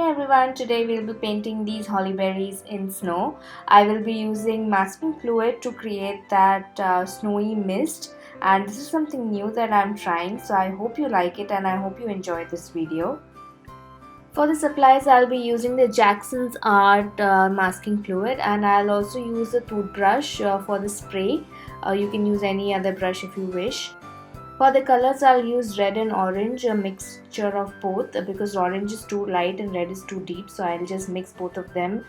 Hey everyone, today we'll be painting these holly berries in snow. I will be using masking fluid to create that snowy mist, and this is something new that I'm trying, so I hope you like it and I hope you enjoy this video. For the supplies, I'll be using the Jackson's Art masking fluid, and I'll also use a toothbrush for the spray. You can use any other brush if you wish. For the colors, I'll use red and orange, a mixture of both because orange is too light and red is too deep, so I'll just mix both of them.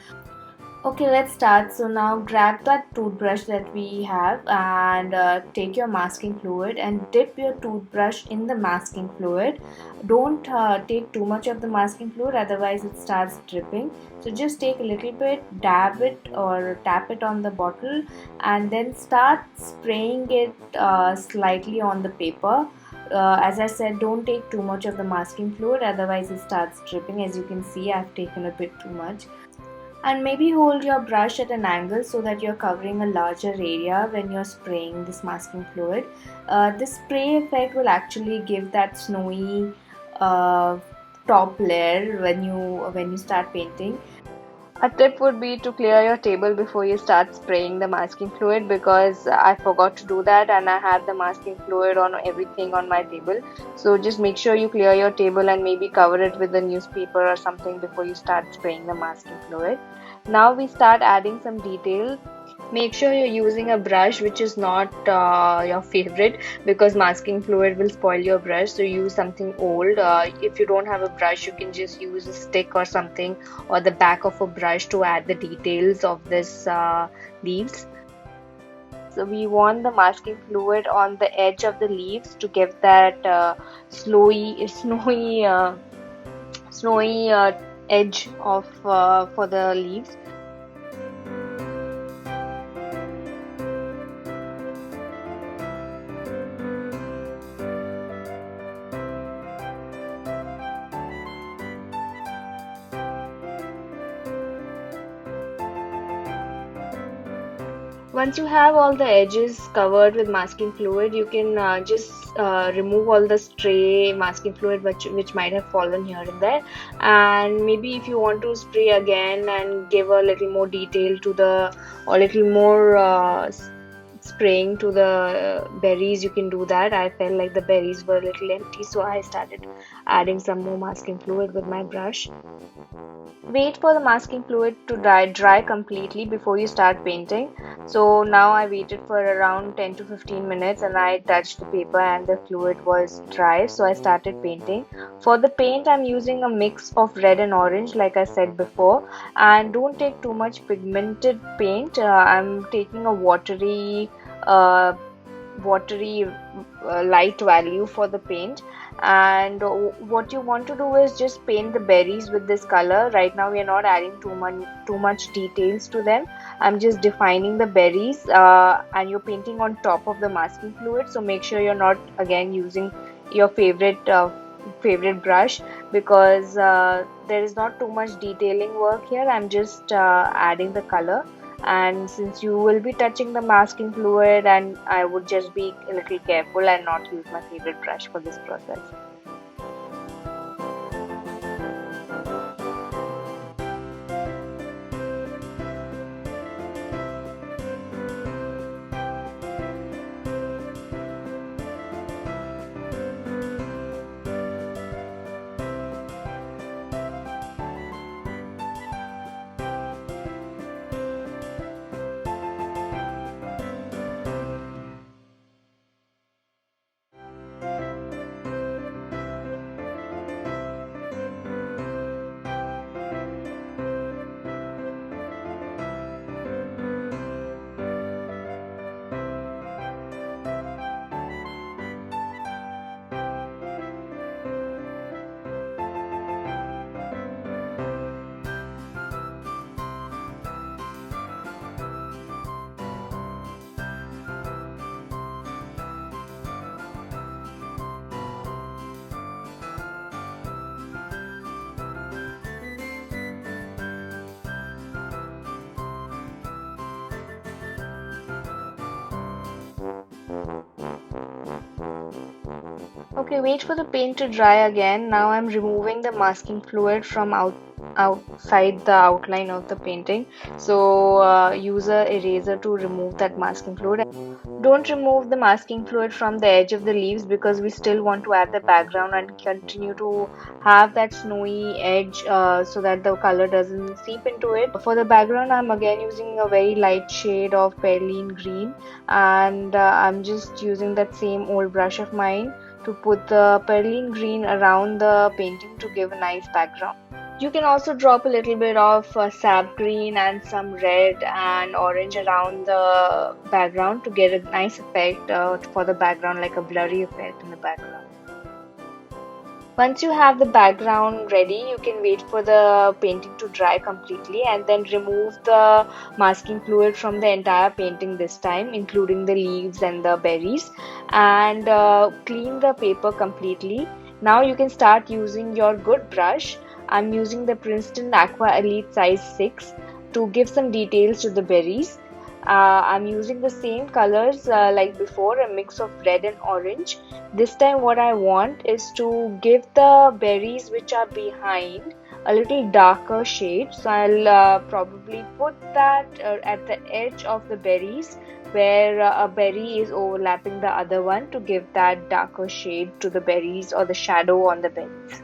Okay, let's start. So now grab that toothbrush that we have and take your masking fluid and dip your toothbrush in the masking fluid. Don't take too much of the masking fluid, otherwise it starts dripping. So just take a little bit, dab it or tap it on the bottle, and then start spraying it slightly on the paper. As I said, don't take too much of the masking fluid, otherwise it starts dripping. As you can see, I've taken a bit too much. And maybe hold your brush at an angle so that you're covering a larger area when you're spraying this masking fluid. This spray effect will actually give that snowy uh, top layer when you start painting. A tip would be to clear your table before you start spraying the masking fluid, because I forgot to do that and I had the masking fluid on everything on my table. So just make sure you clear your table and maybe cover it with a newspaper or something before you start spraying the masking fluid. Now we start adding some detail. Make sure you're using a brush which is not your favorite, because masking fluid will spoil your brush. So use something old. If you don't have a brush, you can just use a stick or something, or the back of a brush to add the details of this leaves. So we want the masking fluid on the edge of the leaves to give that snowy edge of for the leaves. Once you have all the edges covered with masking fluid, you can just remove all the stray masking fluid which might have fallen here and there. And maybe if you want to spray again and give a little more detail to the, or little more spraying to the berries, you can do that. I felt like the berries were a little empty, so I started adding some more masking fluid with my brush. Wait for the masking fluid to dry completely before you start painting. So now I waited for around 10 to 15 minutes and I touched the paper and the fluid was dry, so I started painting. For the paint, I'm using a mix of red and orange like I said before, and don't take too much pigmented paint. I'm taking a watery light value for the paint. And what you want to do is just paint the berries with this color. Right now we are not adding too much details to them. I'm just defining the berries, and you're painting on top of the masking fluid, so make sure you're not again using your favorite brush, because there is not too much detailing work here. I'm just adding the color, and since you will be touching the masking fluid, and I would just be a little careful and not use my favorite brush for this process. Okay, wait for the paint to dry again. Now I'm removing the masking fluid from outside the outline of the painting. So use a eraser to remove that masking fluid. Don't remove the masking fluid from the edge of the leaves because we still want to add the background and continue to have that snowy edge so that the color doesn't seep into it. For the background, I'm again using a very light shade of perylene green, and I'm just using that same old brush of mine to put the perylene green around the painting to give a nice background. You can also drop a little bit of sap green and some red and orange around the background to get a nice effect for the background, like a blurry effect in the background. Once you have the background ready, you can wait for the painting to dry completely and then remove the masking fluid from the entire painting this time, including the leaves and the berries, and clean the paper completely. Now you can start using your good brush. I'm using the Princeton Aqua Elite size 6 to give some details to the berries. I'm using the same colors like before, a mix of red and orange. This time what I want is to give the berries which are behind a little darker shade. So I'll probably put that at the edge of the berries where a berry is overlapping the other one to give that darker shade to the berries or the shadow on the berries.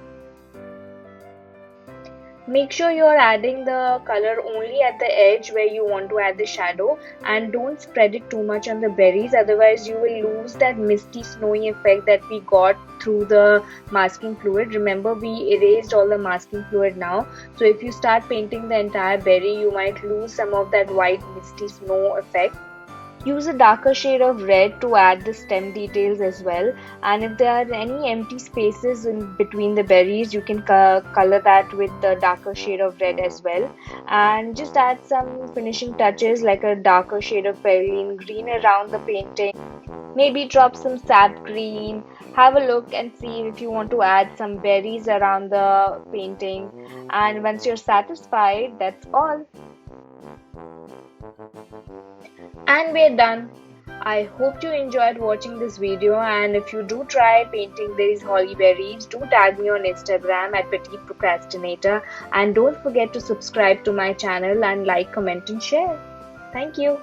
Make sure you're adding the color only at the edge where you want to add the shadow, and don't spread it too much on the berries, otherwise you will lose that misty snowy effect that we got through the masking fluid. Remember, we erased all the masking fluid now, so if you start painting the entire berry you might lose some of that white misty snow effect. Use a darker shade of red to add the stem details as well, and if there are any empty spaces in between the berries you can color that with the darker shade of red as well, and just add some finishing touches like a darker shade of perylene green around the painting. Maybe drop some sap green. Have a look and see if you want to add some berries around the painting, and once you're satisfied, that's all. And we're done. I hope you enjoyed watching this video, and if you do try painting these holly berries, do tag me on Instagram at Petite Procrastinator, and don't forget to subscribe to my channel and like, comment and share. Thank you.